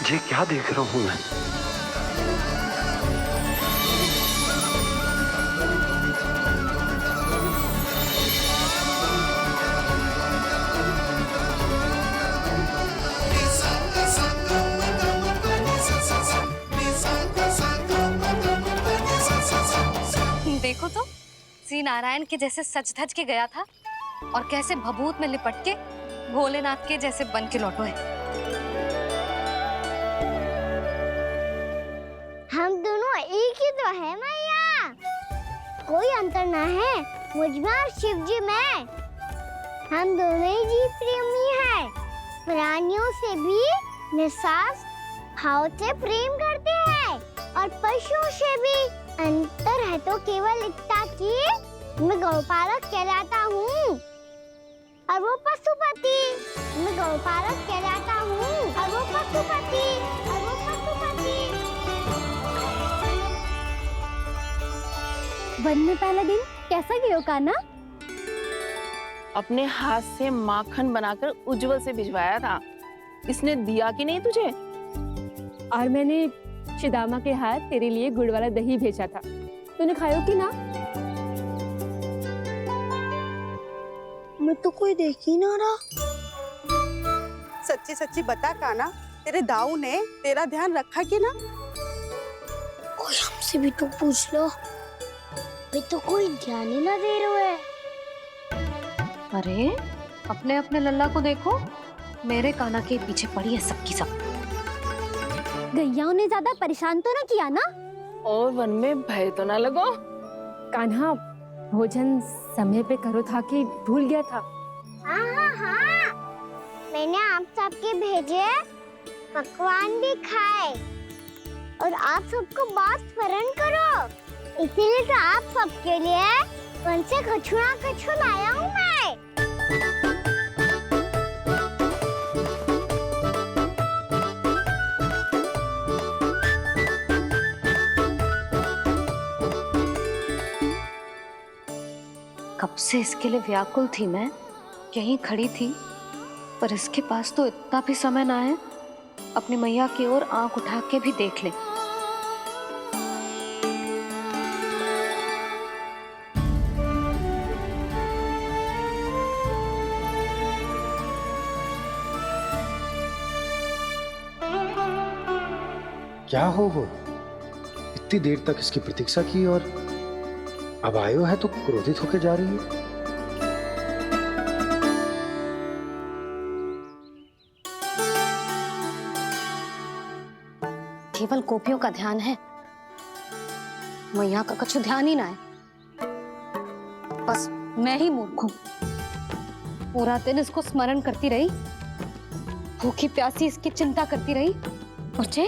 ये क्या देख रहा हूं मैं? देखो तो श्री नारायण के जैसे सज धज के गया था और कैसे भभूत में लिपट के भोलेनाथ के जैसे बन के लौटो है। हम दोनों एक ही तो है मैया, कोई अंतर ना है मुझ में और शिव जी में। हम दोनों ही जीव प्रेमी हैं, प्राणियों से भी निस्वार्थ भाव से प्रेम करते हैं और पशुओं से भी। अंतर है तो केवल इतना कि मैं गौपालक कहलाता हूँ और वो पशुपति। मैं गौपालक कहलाता हूँ और वो पशुपति। वन में पहला दिन कैसा गया कान्हा? अपने हाथ से माखन बनाकर उज्जवल से भिजवाया था। इसने दिया कि नहीं तुझे? और मैंने शिदामा के हाथ तेरे लिए गुड़ वाला दही भेजा था, तूने खाया कि ना? मैं तो कोई देख ही ना रहा। सच्ची सच्ची बता कान्हा, तेरे दाऊ ने तेरा ध्यान रखा कि ना? कोई हमसे भी तो पूछ लो, मैं तो कोई ध्यान ही ना दे रहा है। अरे अपने अपने लल्ला को देखो, मेरे कान्हा के पीछे पड़ी है सबकी सब। गैयाओं ने ज्यादा परेशान तो ना किया ना? और वन में भय तो ना लगो? कान्हा भोजन समय पे करो था कि भूल गया था? हाँ, मैंने आप सबके भेजे पकवान भी खाए और आप सबको बात स्मरण करो, इसीलिए तो आप सबके लिए वन से कछुआ लाया हूँ मैं। कब से इसके लिए व्याकुल थी मैं, यहीं खड़ी थी, पर इसके पास तो इतना भी समय ना है अपनी मैया की ओर आंख उठा के भी देख ले। क्या हो इतनी देर तक इसकी प्रतीक्षा की और अब आयो है तो क्रोधित होकर जा रही है। केवल गोपियों का ध्यान है, मैया का कुछ ध्यान ही ना है। बस मैं ही मूर्ख हूं, पूरा दिन इसको स्मरण करती रही, भूखी प्यासी इसकी चिंता करती रही, और जे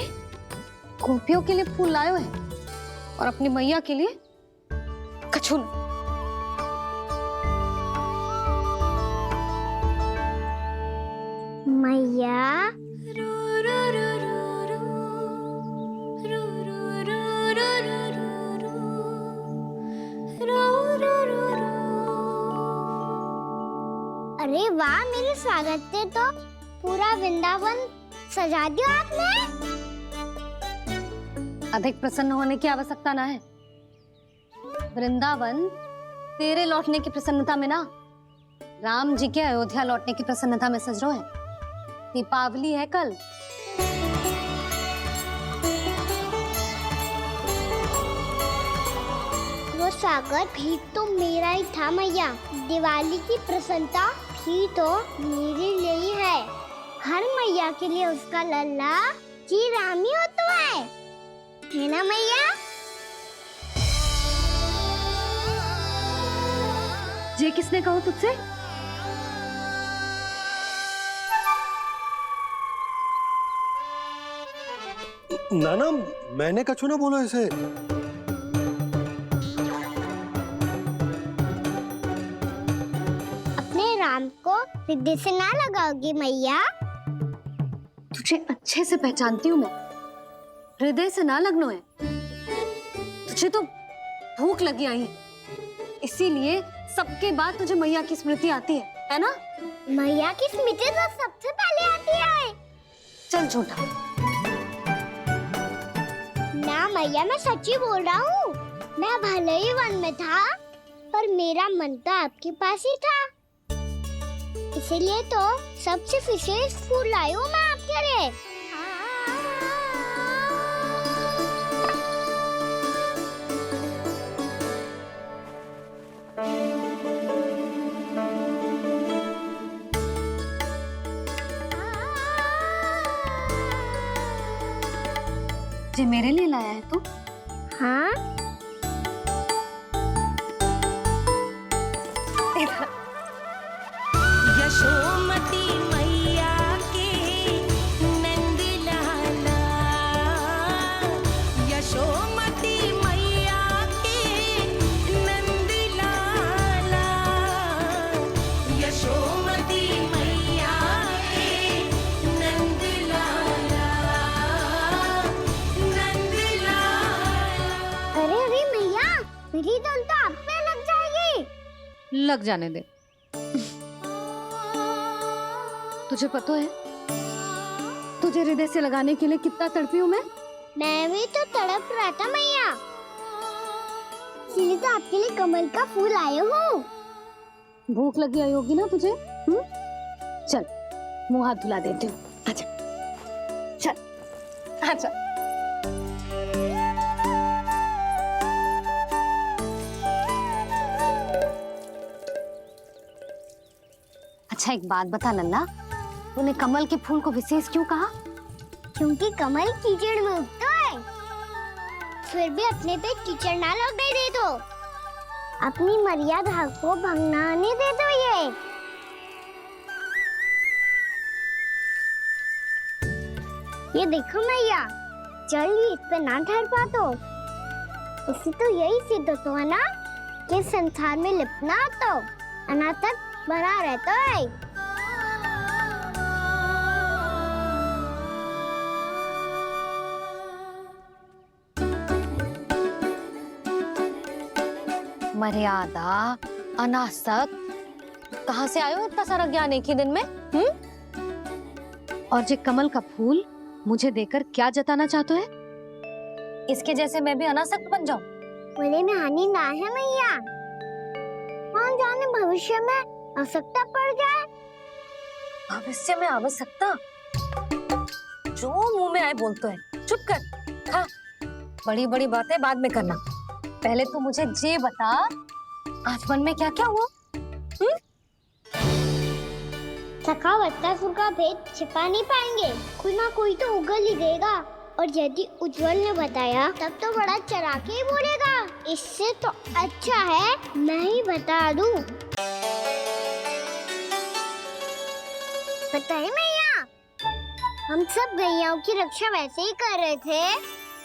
गोपियों के लिए फूल लायो है और अपनी मैया के लिए कछु नहीं। मैया अरे वाह, मेरे स्वागत से तो पूरा वृंदावन सजा दिया आपने। अधिक प्रसन्न होने की आवश्यकता ना है। वृंदावन तेरे लौटने की प्रसन्नता में ना, राम जी के अयोध्या लौटने की प्रसन्नता में सज रहे हैं। दीपावली है कल। वो स्वागत भी तो मेरा ही था मैया। दिवाली की प्रसन्नता भी तो मेरे लिए ही है। हर मैया के लिए उसका लल्ला जी राम ही होता है ना मैया? ये किसने कहा तुझसे? नाना, मैंने कछु ना बोला इसे। अपने राम को हृदय से ना लगाओगी मैया? तुझे अच्छे से पहचानती हूँ मैं, हृदय से ना लगनो है। तुझे तो भूख लगी आई, इसीलिए सबके बाद तुझे मैया की स्मृति आती है ना? मैया की स्मृति तो सबसे पहले आती है। चल छोटा, ना मैया, मैं सच्ची बोल रहा हूँ। मैं भले ही वन में था, पर मेरा मन तो आपके पास ही था। इसीलिए तो सबसे विशेष फूल लाई हूँ मैं आपके लिए। ये मेरे लिए लाया है तू? हाँ, यशोमती मैया के नंद लाला, यशोमती मैया के नंद लाला, यशोमती मैया के नंद लाला, नंद लाला। अरे अरे मैया, मेरी धुन तो आप पे लग जाएगी। लग जाने दे। तुझे पता है तुझे हृदय से लगाने के लिए कितना तड़पी हूँ मैं? मैं भी तो तड़प रहा था मैया, इसीलिए तो आपके लिए कमल का फूल आए हूँ। भूख लगी आई होगी ना तुझे? चल मुंह हाथ धुला देती हूँ। आजा, चल आजा। अच्छा एक बात बता लल्ला, तूने कमल के फूल को विशेष क्यों कहा? क्योंकि कमल कीचड़ में उगता है, फिर भी अपने पे कीचड़ ना लगने दे दो। अपनी मर्यादा को भंगना नहीं दे दो। ये देखो मैया, जल भी इस पे ना ठहर पा तो इससे तो यही सिद्ध होता है ना कि संसार में लिपना तो अनाथक बना रहता है। मर्यादा, अनासक, कहाँ से आयो इतना सारा ज्ञान एक ही दिन में? और ये कमल का फूल मुझे देकर क्या जताना चाहते है? इसके जैसे मैं भी अनासक्त बन जाऊं? बोले में हानि ना है मैया, कौन जाने भविष्य में आवश्यकता पड़ जाए। भविष्य में आवश्यकता? जो मुंह में आए बोलते हैं। चुप कर। हाँ, बड़ी बड़ी बातें बाद में करना, पहले तू मुझे ये बता आज मन में क्या क्या हुआ? सखावत्तासुर का भेद छिपा नहीं पाएंगे, कोई ना कोई तो उगल ही देगा। और यदि उज्जवल ने बताया तब तो बड़ा चढ़ा के ही बोलेगा। इससे तो अच्छा है मैं ही बता दूं। पता है मैया, हम सब गैयाओं की रक्षा वैसे ही कर रहे थे,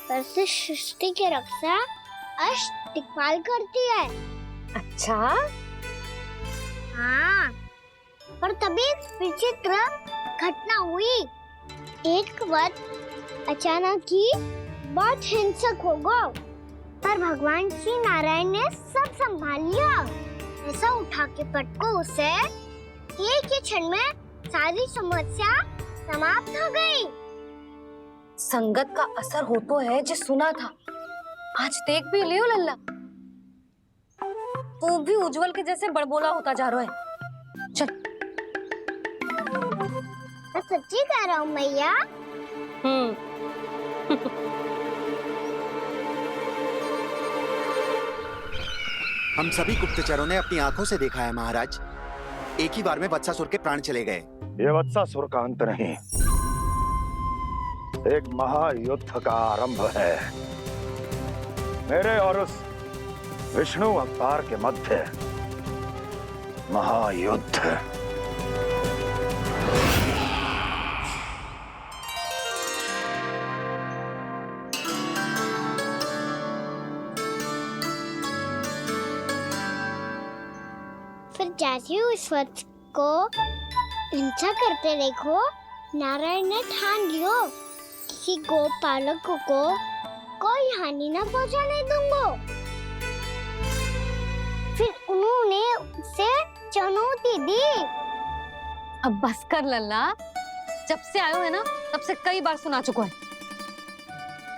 पर से सृष्टि की रक्षा अष्ट दिक्पाल करती है। अच्छा, हाँ, पर तभी विचित्र घटना हुई। एक वक्त अचानक ही बहुत हिंसक हो गया, पर भगवान श्री नारायण ने सब संभाल लिया। ऐसा उठा के पटको उसे, एक ही क्षण में सारी समस्या समाप्त हो गई। संगत का असर हो तो है जो सुना था, आज देख भी लियो लल्ला, तू भी उज्जवल के जैसे बड़बोला होता जा रहा है। चल। मैं सच्ची कह रहा हूँ मैया। हम सभी गुप्तचरों ने अपनी आंखों से देखा है महाराज, एक ही बार में वत्सासुर के प्राण चले गए। ये वत्सासुर का अंत नहीं, एक महायुद्ध का आरंभ है। मेरे और उस विष्णु अवतार के मध्य महायुद्ध। फिर जैसे ही उस वक्त को हिंसा करते देखो, नारायण ने ठान लियो किसी गोपालक को कोई हानि न पहुंचाने दूंगा। फिर उन्होंने उसे चुनौती दी। अब बस कर लल्ला, जब से आयो है ना तब से कई बार सुना चुका है।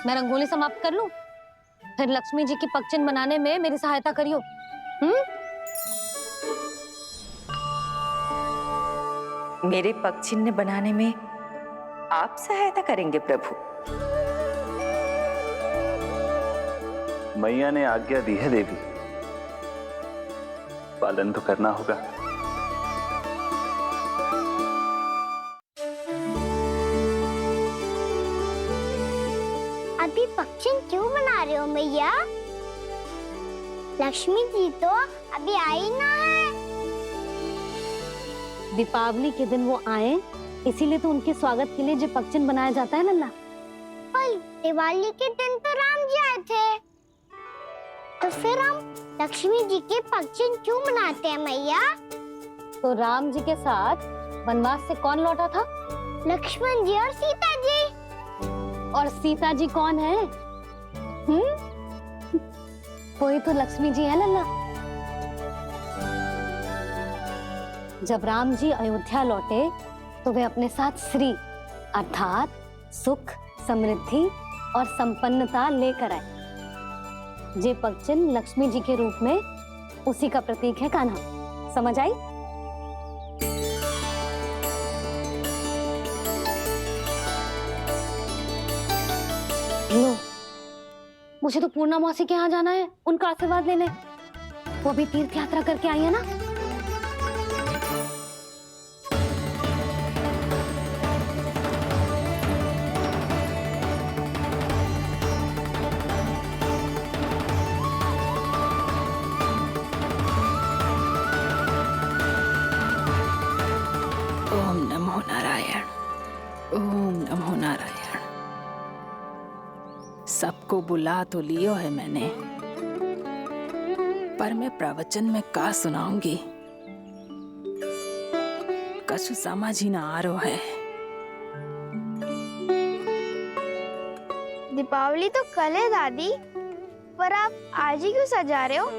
मैं रंगोली समाप्त कर लूं, फिर लक्ष्मी जी की पगचिन बनाने में मेरी सहायता करियो। मेरे पग चिन्ह बनाने में आप सहायता करेंगे प्रभु? मैया ने आज्ञा दी है देवी, पालन तो करना होगा। अभी पक्षी क्यों बना रहे हो मैया? लक्ष्मी जी तो अभी आई ना है। दीपावली के दिन वो आए, इसीलिए तो उनके स्वागत के लिए जो पगचिन बनाया जाता है लल्ला। पर दिवाली के दिन तो राम जी आए थे, तो फिर हम लक्ष्मी जी के पगचिन क्यों बनाते हैं मैया? तो राम जी के साथ वनवास से कौन लौटा था? लक्ष्मण जी और सीता जी। और सीता जी कौन है? वही तो लक्ष्मी जी है लल्ला। जब राम जी अयोध्या लौटे तो वे अपने साथ श्री अर्थात सुख, समृद्धि और संपन्नता लेकर आए। जे पगचिन लक्ष्मी जी के रूप में उसी का प्रतीक है कान्हा। समझ आई? लो, मुझे तो पूर्णा मौसी के यहाँ जाना है उनका आशीर्वाद लेने। वो भी तीर्थ यात्रा करके आई है ना। ओम नमो नारायण, ओम नमो नारायण। सबको बुला तो लियो है मैंने, पर मैं प्रवचन में का सुनाऊंगी, कछु समझ ही ना आ रहा है। दीपावली तो कल है दादी, पर आप आज ही क्यों सजा रहे हो?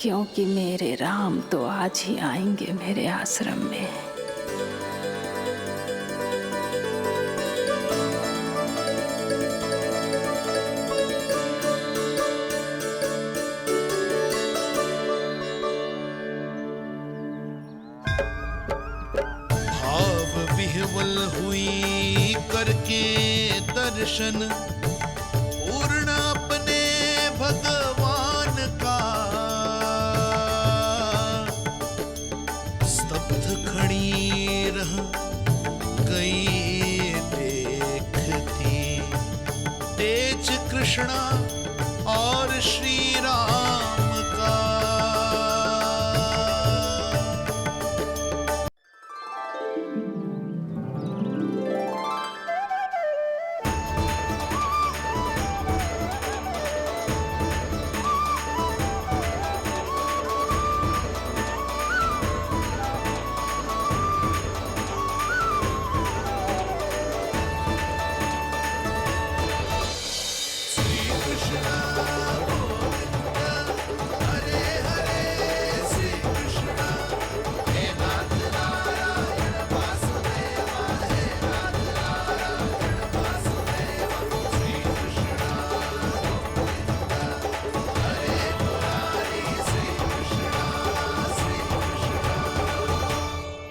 क्योंकि मेरे राम तो आज ही आएंगे मेरे आश्रम में। विह्वल हुई करके दर्शन, पूर्ण अपने भगवान का, स्तब्ध खड़ी रह गई देखती, तेज कृष्णा और श्री राम का।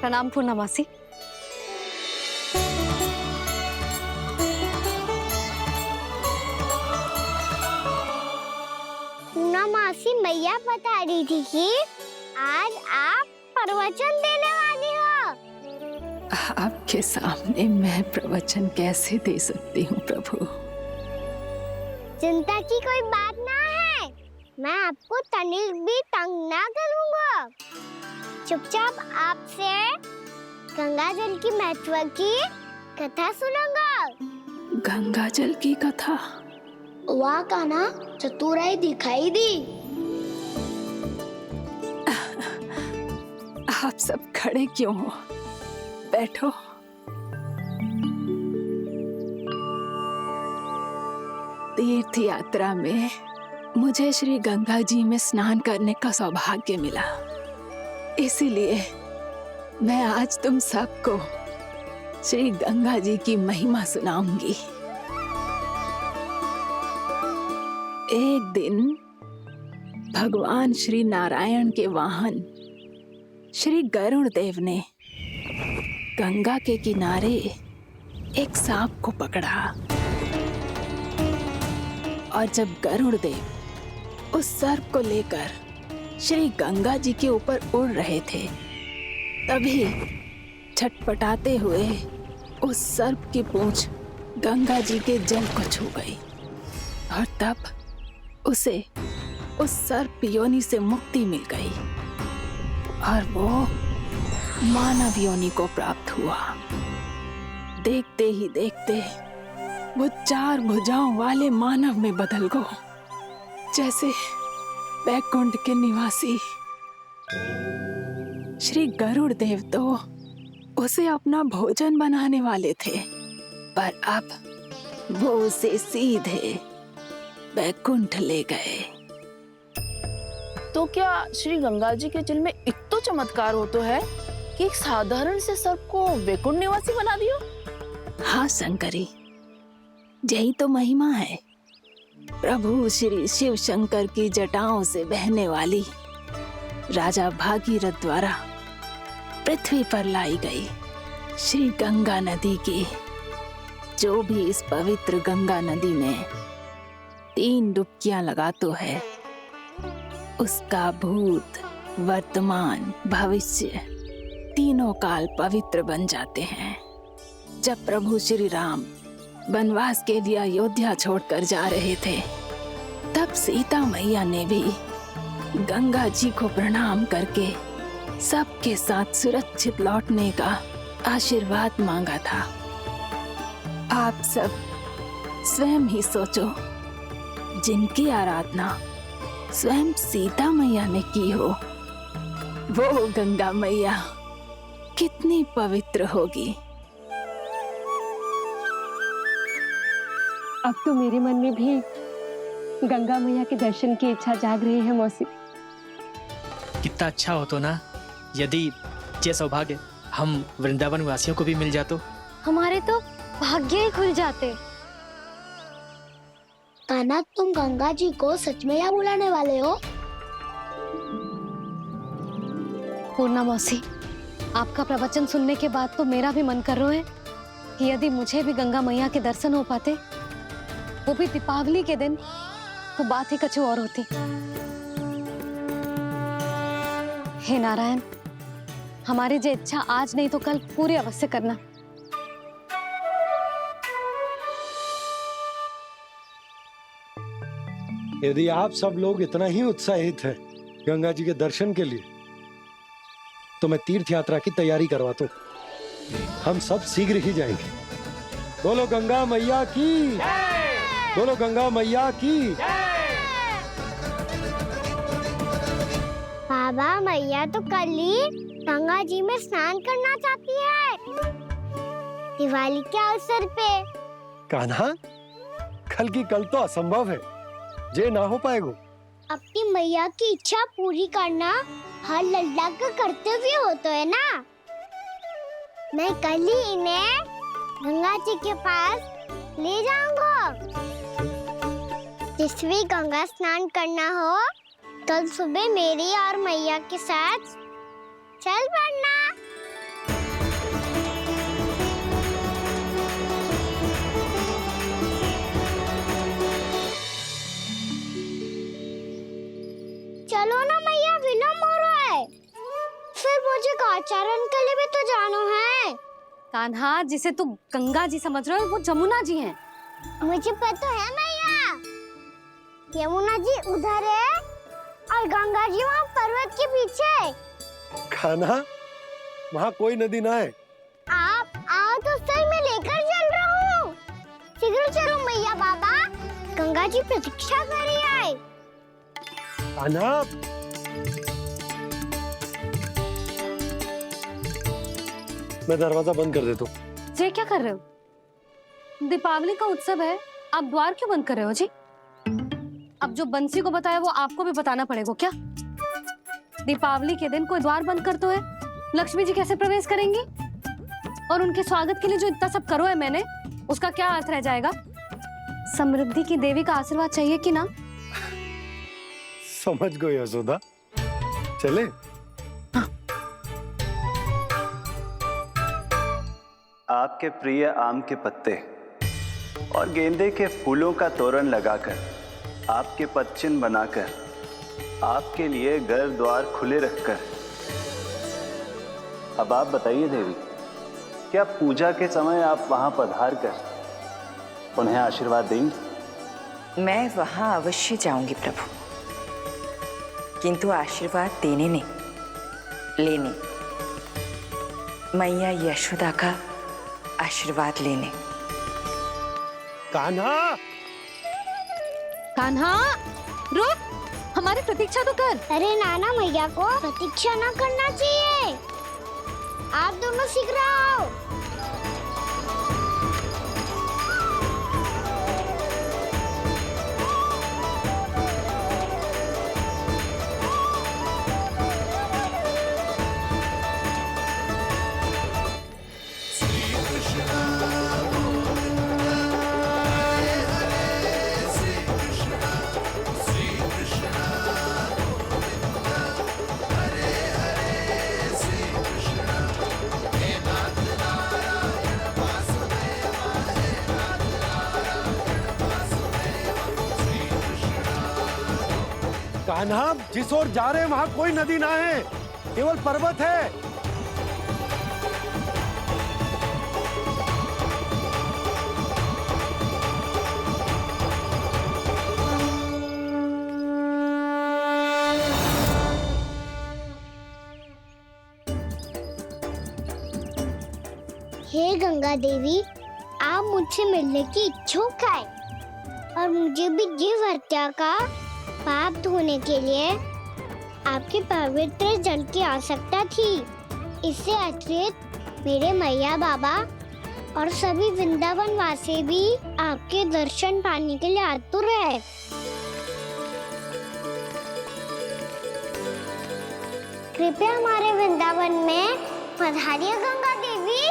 प्रणाम पूर्णा मौसी। पूर्णा मौसी मैया बता रही थी कि आज आप प्रवचन देने वाली हो। आपके सामने मैं प्रवचन कैसे दे सकती हूँ प्रभु? चिंता की कोई बात ना है, मैं आपको तनिक भी तंग ना करूँगा। चुपचाप आपसे गंगा जल की महत्व की कथा सुनूंगा। गंगा जल की कथा? वहाँ का ना चतुराई दिखाई दी। आप सब खड़े क्यों हो? बैठो। तीर्थ यात्रा में मुझे श्री गंगा जी में स्नान करने का सौभाग्य मिला, इसीलिए मैं आज तुम सबको श्री गंगा जी की महिमा सुनाऊंगी। एक दिन भगवान श्री नारायण के वाहन श्री गरुड़ देव ने गंगा के किनारे एक सांप को पकड़ा और जब गरुड़ देव उस सर्प को लेकर श्री गंगा जी के ऊपर उड़ रहे थे, तभी छटपटाते हुए उस सर्प की पूंछ गंगा जी के जल को छू गई और तब उसे उस सर्प योनि से मुक्ति मिल गई और वो मानव योनि को प्राप्त हुआ। देखते ही देखते वो 4 भुजाओं वाले मानव में बदल गो, जैसे वैकुंठ के निवासी। श्री गरुड़ देव तो उसे अपना भोजन बनाने वाले थे, पर अब वो उसे सीधे वैकुंठ ले गए। तो क्या श्री गंगा जी के जल में इतना चमत्कार हो तो है कि एक साधारण से सर्प को वैकुंठ निवासी बना दियो? हाँ शंकरी, यही तो महिमा है। प्रभु श्री शिव शंकर की जटाओं से बहने वाली राजा भागीरथ द्वारा पृथ्वी पर लाई गई श्री गंगा नदी की, जो भी इस पवित्र गंगा नदी में 3 डुबकियां लगातो है, उसका भूत, वर्तमान, भविष्य तीनों काल पवित्र बन जाते हैं। जब प्रभु श्री राम वनवास के लिए अयोध्या छोड़कर जा रहे थे, तब सीता मैया ने भी गंगा जी को प्रणाम करके सबके साथ सुरक्षित लौटने का आशीर्वाद मांगा था। आप सब स्वयं ही सोचो, जिनकी आराधना स्वयं सीता मैया ने की हो, वो गंगा मैया कितनी पवित्र होगी। अब तो मेरे मन में भी गंगा मैया के दर्शन की इच्छा जाग रही है मौसी। कितना अच्छा हो तो ना यदि ये सौभाग्य हम वृंदावन वासियों को भी मिल जातो। हमारे तो भाग्य ही खुल जाते। कान्हा, तुम गंगा जी को सच में यहाँ बुलाने वाले हो? पूर्णा मौसी, आपका प्रवचन सुनने के बाद तो मेरा भी मन कर रहा है कि यदि मुझे भी गंगा मैया के दर्शन हो पाते, वो भी दीपावली के दिन, तो बात ही कुछ और होती। हे नारायण, हमारी जो इच्छा आज नहीं तो कल पूरी अवश्य करना। यदि आप सब लोग इतना ही उत्साहित हैं गंगा जी के दर्शन के लिए, तो मैं तीर्थ यात्रा की तैयारी करवाता हूँ। हम सब शीघ्र ही जाएंगे। बोलो गंगा मैया की, बोलो गंगा मैया की। बाबा, मैया तो कल ही गंगा जी में स्नान करना चाहती है, दिवाली के अवसर पे। कान्हा, कल की कल तो असंभव है, जे ना हो पाएगा। अपनी मैया की इच्छा पूरी करना हर लल्ला का कर्तव्य होता है ना। मैं कल ही इन्हें गंगा जी के पास ले जाऊंगा। जिस भी गंगा स्नान करना हो, कल सुबह मेरी और मैया के साथ चल पड़ना। चलो ना मैया, विलम्ब हो रहा है। फिर मुझे गौचारण के लिए भी तो जाना है। कान्हा, जिसे तू गंगा जी समझ रहे हो, वो जमुना जी हैं। मुझे पता है मैया, यमुना जी उधर है और गंगा जी वहाँ पर्वत के पीछे। कान्हा, वहाँ कोई नदी ना है। आप आओ तो सही, मैं लेकर चल रहा हूँ। शीघ्र चलो मैया। बाबा, गंगा जी प्रतीक्षा कर रही है। कान्हा, मैं दरवाजा बंद कर देता हूँ। ये क्या कर रहे हो? दीपावली का उत्सव है, आप द्वार क्यों बंद कर रहे हो जी? अब जो बंसी को बताया वो आपको भी बताना पड़ेगा क्या? दीपावली के दिन कोई द्वार बंद कर तो है, लक्ष्मी जी कैसे प्रवेश करेंगी? और उनके स्वागत के लिए जो इतना सब करो है मैंने, उसका क्या अर्थ रह जाएगा? समृद्धि की देवी का आशीर्वाद चाहिए कि ना? समझ गई यशोदा। चले? आपके प्रिय आम के पत्ते और गेंदे के फूलों का तोरण लगाकर, आपके पदचिन्ह बनाकर, आपके लिए घर द्वार खुले रखकर, अब आप बताइए देवी, क्या पूजा के समय आप वहां पधार कर उन्हें आशीर्वाद देंगी? मैं वहां अवश्य जाऊंगी प्रभु, किंतु आशीर्वाद देने नहीं, लेने। मैया यशोदा का आशीर्वाद लेने। कान्हा! कान्हा, रुक! हमारी प्रतीक्षा तो कर। अरे नाना, मैया को प्रतीक्षा ना करना चाहिए। आप दोनों सीख रहे हो। कान्हा, जिस ओर जा रहे हैं वहां कोई नदी ना है, केवल पर्वत है। हे गंगा देवी, आप मुझसे मिलने की इच्छुक है और मुझे भी जीव हत्या का पाप धोने के लिए आपके पवित्र जल की आवश्यकता थी। इससे अतिरिक्त मेरे मैया बाबा और सभी वृंदावन वासी भी आपके दर्शन पाने के लिए आतुर है। कृपया हमारे वृंदावन में पधारिए गंगा देवी।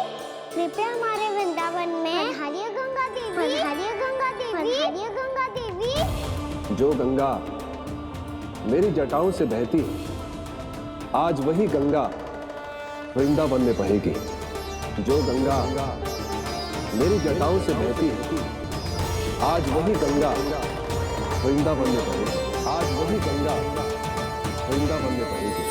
कृपया हमारे वृंदावन में पधारिए गंगा देवी। पधारिए गंगा देवी। पधारिए गंगा देवी। जो गंगा मेरी जटाओं से बहती है, आज वही गंगा वृंदावन में बहेगी। जो गंगा मेरी जटाओं से बहती है, आज वही गंगा वृंदावन में बहेगी। आज वही गंगा वृंदावन में बहेगी।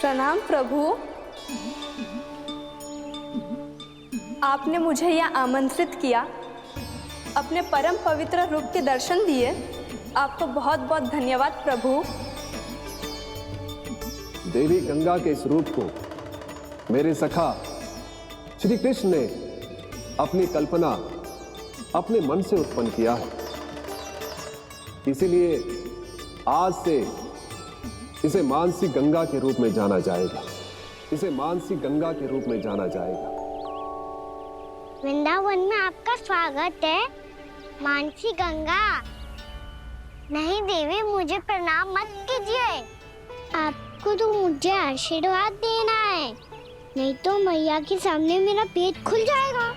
प्रणाम प्रभु। आपने मुझे यहाँ आमंत्रित किया, अपने परम पवित्र रूप के दर्शन दिए। आपको बहुत बहुत धन्यवाद प्रभु। देवी गंगा के इस रूप को मेरे सखा श्री कृष्ण ने अपनी कल्पना अपने मन से उत्पन्न किया है। इसीलिए आज से इसे मानसी गंगा के रूप में जाना जाएगा। इसे मानसी गंगा के रूप में जाना जाएगा। वृंदावन में आपका स्वागत है मानसी गंगा। नहीं देवी, मुझे प्रणाम मत कीजिए। आपको तो मुझे आशीर्वाद देना है, नहीं तो मैया के सामने मेरा पेट खुल जाएगा।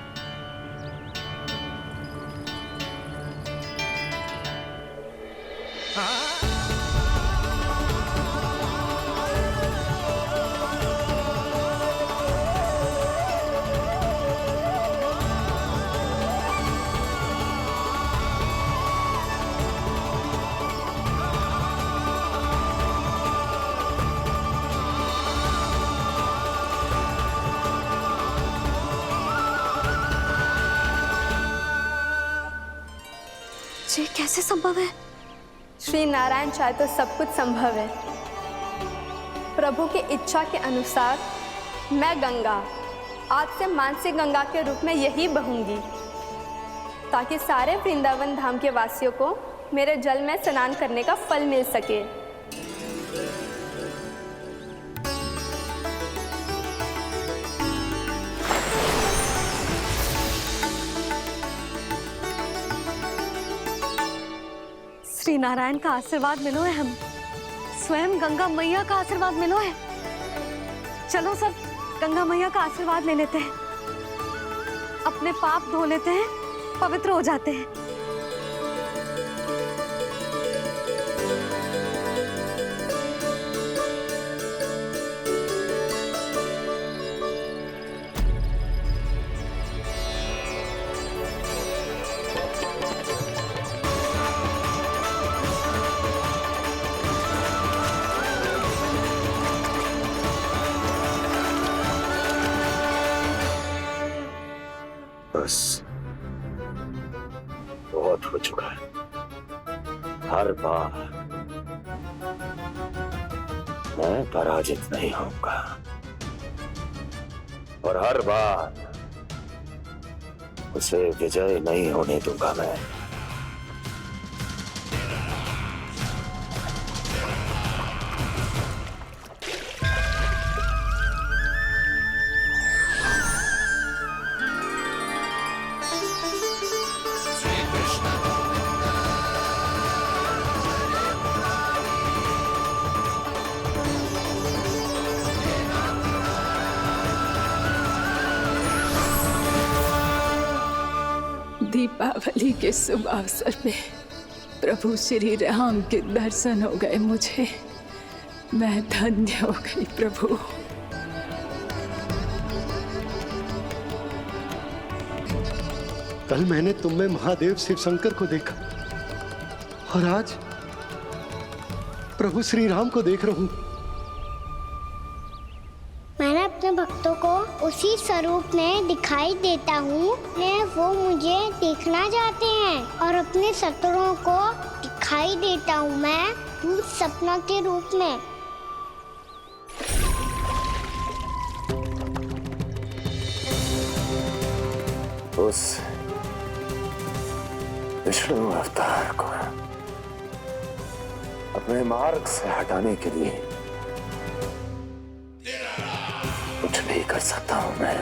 ये कैसे संभव है? श्री नारायण चाहे तो सब कुछ संभव है। प्रभु की इच्छा के अनुसार मैं गंगा आज से मानसी गंगा के रूप में यही बहूंगी, ताकि सारे वृंदावन धाम के वासियों को मेरे जल में स्नान करने का फल मिल सके। श्री नारायण का आशीर्वाद मिलो है, हम स्वयं गंगा मैया का आशीर्वाद मिलो है। चलो सब गंगा मैया का आशीर्वाद ले लेते हैं, अपने पाप धो लेते हैं, पवित्र हो जाते हैं। बस बहुत हो चुका है। हर बार मैं पराजित नहीं होऊंगा और हर बार उसे विजय नहीं होने दूंगा मैं। दीपावली के शुभ अवसर में प्रभु श्री राम के दर्शन हो गए मुझे। मैं धन्य हो गई प्रभु। कल मैंने तुम में महादेव शिव शंकर को देखा और आज प्रभु श्री राम को देख रहा हूं। मैंने अपने भक्तों को उसी स्वरूप में दिखाई देता हूँ, वो मुझे देखना चाहते हैं और अपने शत्रुओं को दिखाई देता हूँ मैं भूत सपना के रूप में। उस विष्णु अवतार को अपने मार्ग से हटाने के लिए कुछ भी कर सकता हूं मैं,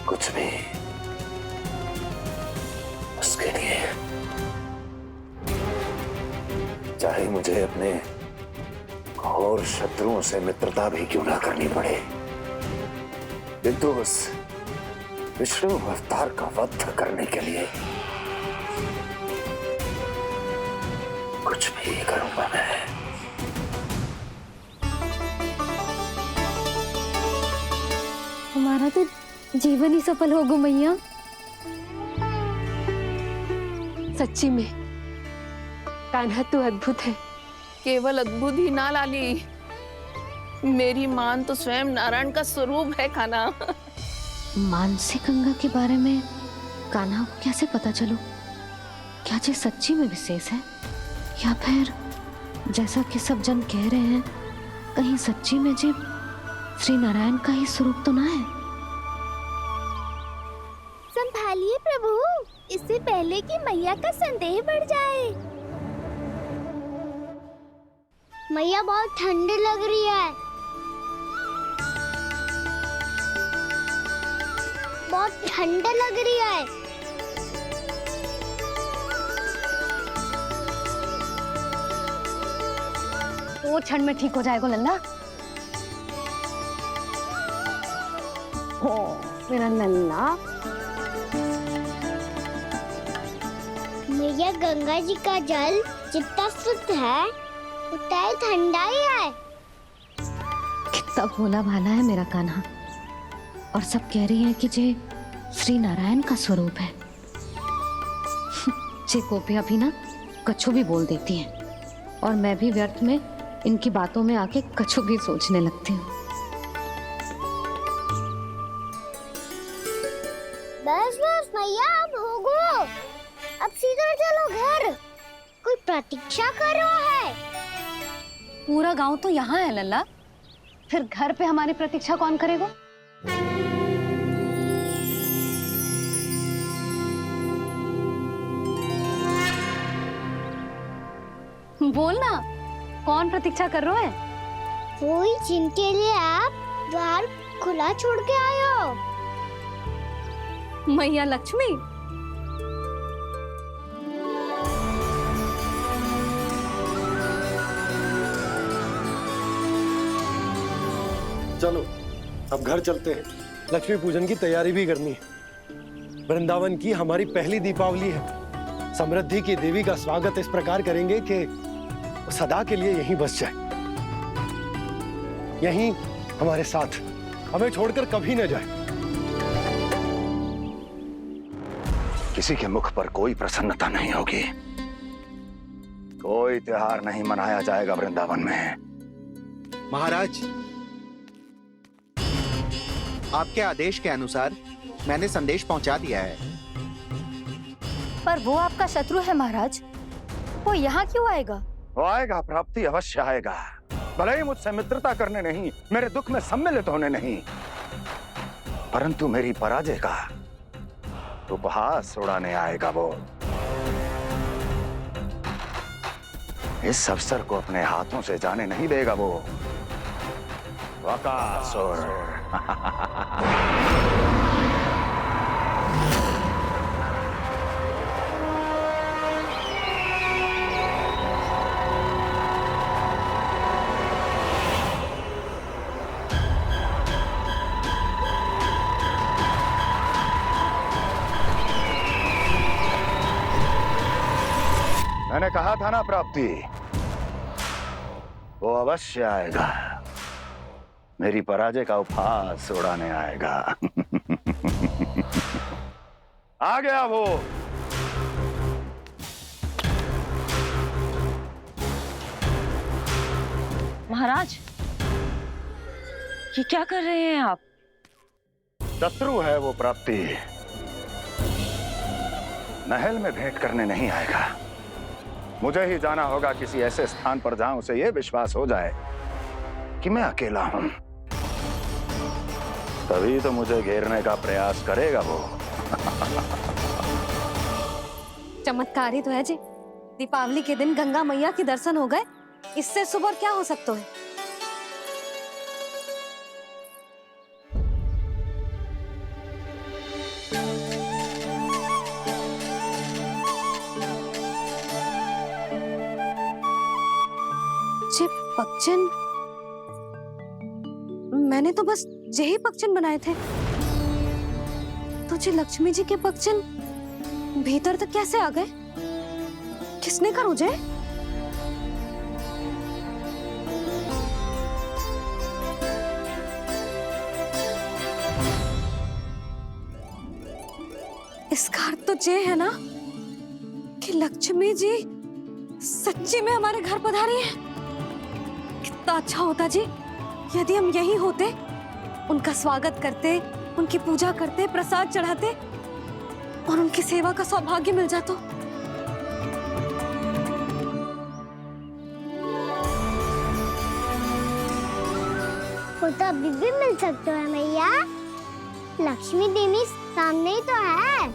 कुछ भी। उसके लिए चाहे मुझे अपने घोर शत्रुओं से मित्रता भी क्यों ना करनी पड़े, किंतु उस विष्णु अवतार का वध करने के लिए कुछ भी करूंगा मैं। हमारा तो जीवन ही सफल होगा मैया। सच्ची में कान्हा तू अद्भुत है। केवल अद्भुत ही ना लाली, मेरी मान तो स्वयं नारायण का स्वरूप है कान्हा। मानसी गंगा के बारे में कान्हा को कैसे पता चलो? क्या ये सच्ची में विशेष है या फिर जैसा कि सब जन कह रहे हैं कहीं सच्ची में जी श्री नारायण का ही स्वरूप तो ना है? संभालिए प्रभु, इससे पहले कि मैया का संदेह बढ़ जाए। मैया बहुत ठंडी लग रही है, बहुत ठंडा लग रही है। वो ठंड में ठीक हो जाएगा लल्ला। हो मेरा लल्ला। मैया गंगा जी का जल जितना शुद्ध है उतना ही ठंडा ही है। कितना भोला भाला है मेरा कान्हा। और सब कह रही हैं कि जे श्री नारायण का स्वरूप है। जे गोपियां भी ना कछु भी बोल देती हैं और मैं भी व्यर्थ में इनकी बातों में आके कछु भी सोचने लगती हूँ। बस बस मैया, अब होगो, अब सीधा चलो घर। कोई प्रतीक्षा कर रहा है। पूरा गांव तो यहाँ है लल्ला, फिर घर पे हमारी प्रतीक्षा कौन करेगा? बोल ना, कौन प्रतीक्षा कर रहे हैं? कोई जिनके लिए आप द्वार खुला छोड़ के आए हो। मैया लक्ष्मी। चलो अब घर चलते हैं, लक्ष्मी पूजन की तैयारी भी करनी है। वृंदावन की हमारी पहली दीपावली है। समृद्धि की देवी का स्वागत इस प्रकार करेंगे कि वो सदा के लिए यहीं बस जाए, यहीं हमारे साथ, हमें छोड़कर कभी न जाए। किसी के मुख पर कोई प्रसन्नता नहीं होगी, कोई त्योहार नहीं मनाया जाएगा वृंदावन में। महाराज, आपके आदेश के अनुसार मैंने संदेश पहुंचा दिया है। पर वो आपका शत्रु है महाराज, वो यहाँ क्यों आएगा? वो आएगा, प्राप्ति अवश्य आएगा। भले ही मुझसे मित्रता करने नहीं, मेरे दुख में सम्मिलित होने नहीं, परंतु मेरी पराजय का उपहास उड़ाने आएगा वो। इस अवसर को अपने हाथों से जाने नहीं देगा वो। वकासुर। मैंने कहा था ना प्राप्ति, वो अवश्य आएगा, मेरी पराजय का उपहास उड़ाने आएगा। आ गया वो। महाराज, ये क्या कर रहे हैं आप? शत्रु है वो प्राप्ति, महल में भेंट करने नहीं आएगा। मुझे ही जाना होगा किसी ऐसे स्थान पर जहां उसे यह विश्वास हो जाए कि मैं अकेला हूं, तभी तो मुझे घेरने का प्रयास करेगा वो। चमत्कार ही तो है जी, दीपावली के दिन गंगा मैया के दर्शन हो गए, इससे शुभ और क्या हो सकता है? जे पक्षन, मैंने तो बस यही पक्षन बनाए थे, तो जे लक्ष्मी जी के पक्षन भीतर तक कैसे आ गए? किसने कर मुझे? इसका अर्थ तो ये है ना कि लक्ष्मी जी सच्ची में हमारे घर पधारी है। कितना अच्छा होता जी यदि हम यही होते, उनका स्वागत करते, उनकी पूजा करते, प्रसाद चढ़ाते और उनकी सेवा का सौभाग्य मिल जाता। वो तो अभी भी मिल सकते हैं मैया, लक्ष्मी देवी सामने ही तो है।